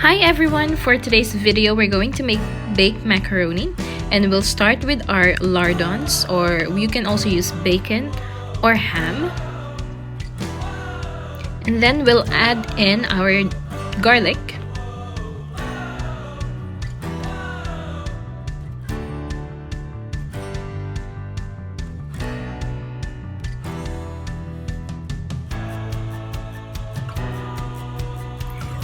Hi everyone! For today's video, we're going to make baked macaroni, and we'll start with our lardons, or you can also use bacon or ham. And then we'll add in our garlic.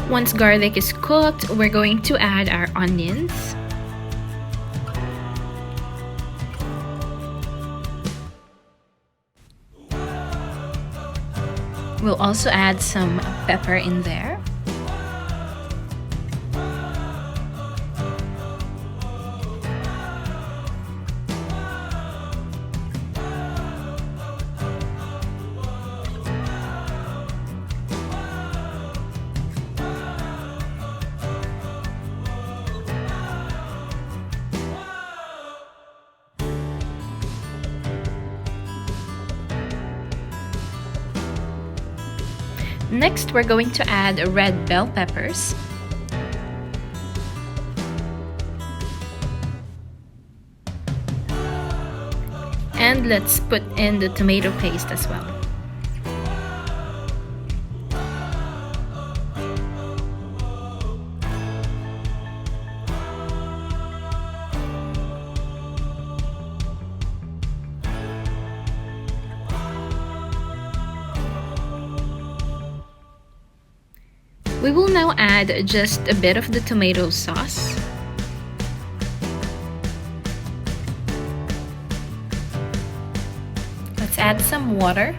Once garlic is cooked, we're going to add our onions. We'll also add some pepper in there. Next, we're going to add red bell peppers. And let's put in the tomato paste as well. We will now add just a bit of the tomato sauce. Let's add some water.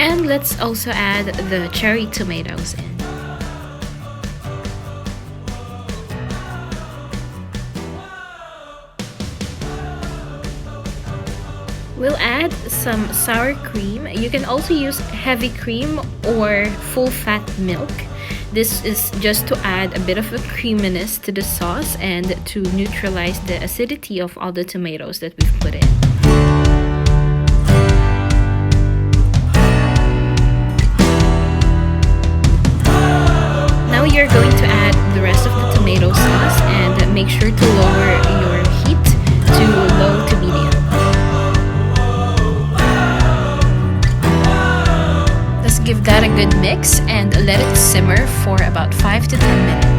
And let's also add the cherry tomatoes in. We'll add some sour cream. You can also use heavy cream or full-fat milk. This is just to add a bit of a creaminess to the sauce and to neutralize the acidity of all the tomatoes that we've put in. Now you're going to add the rest of the tomato sauce and make sure to lower your heat to low to medium. Give that a good mix and let it simmer for about 5 to 10 minutes.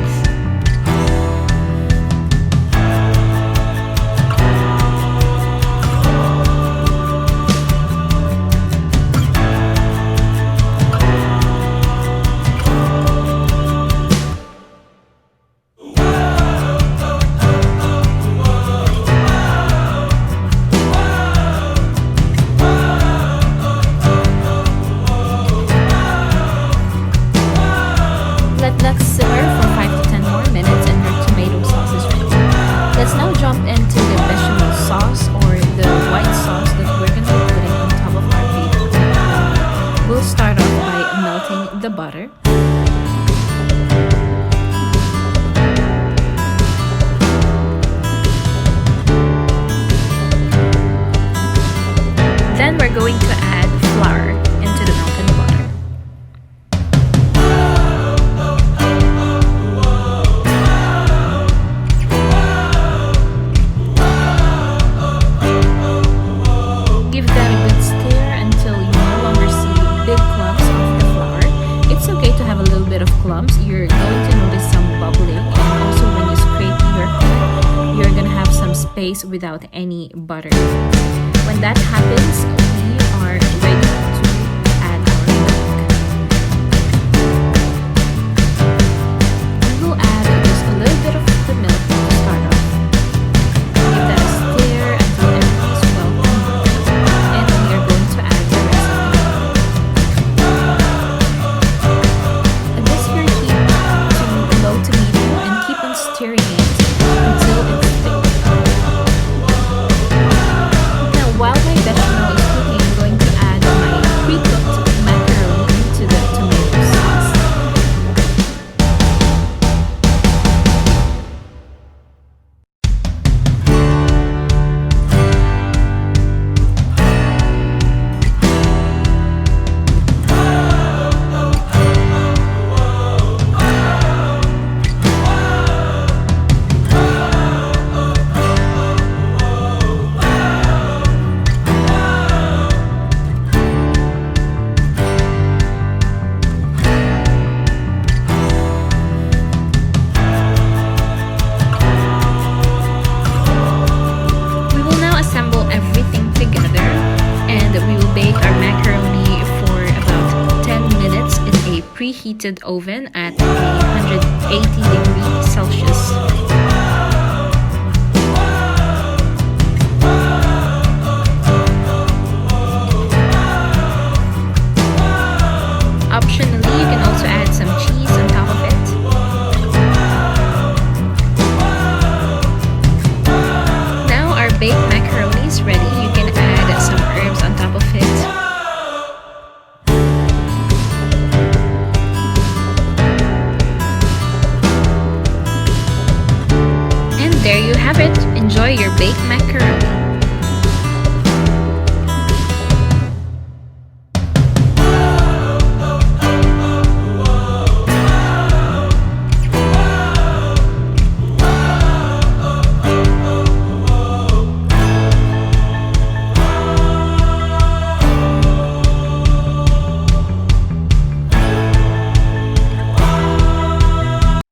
Let that simmer for 5 to 10 more minutes and your tomato sauce is ready. Let's now jump into the bechamel sauce, or the white sauce that we're going to be putting on top of our baked macaroni. We'll start off by melting the butter. Then we're going to add flour into the melted butter. You're going to notice some bubbling, and also when you scrape your pan, you're going to have some space without any butter. When that happens, we are ready to add our milk. We will add just a little bit of the milk to start off. Give that a stir until everything is well combined, and we are going to add the rest of the milk. Low to medium and keep on stirring it until it's thick. Now, while my bechamel preheated oven at 180 degrees Celsius. Optionally, you can also add some cheese on top of it. Now our baked macaroni is ready. You can add some herbs on top of it. And there you have it. Enjoy your baked macaroni.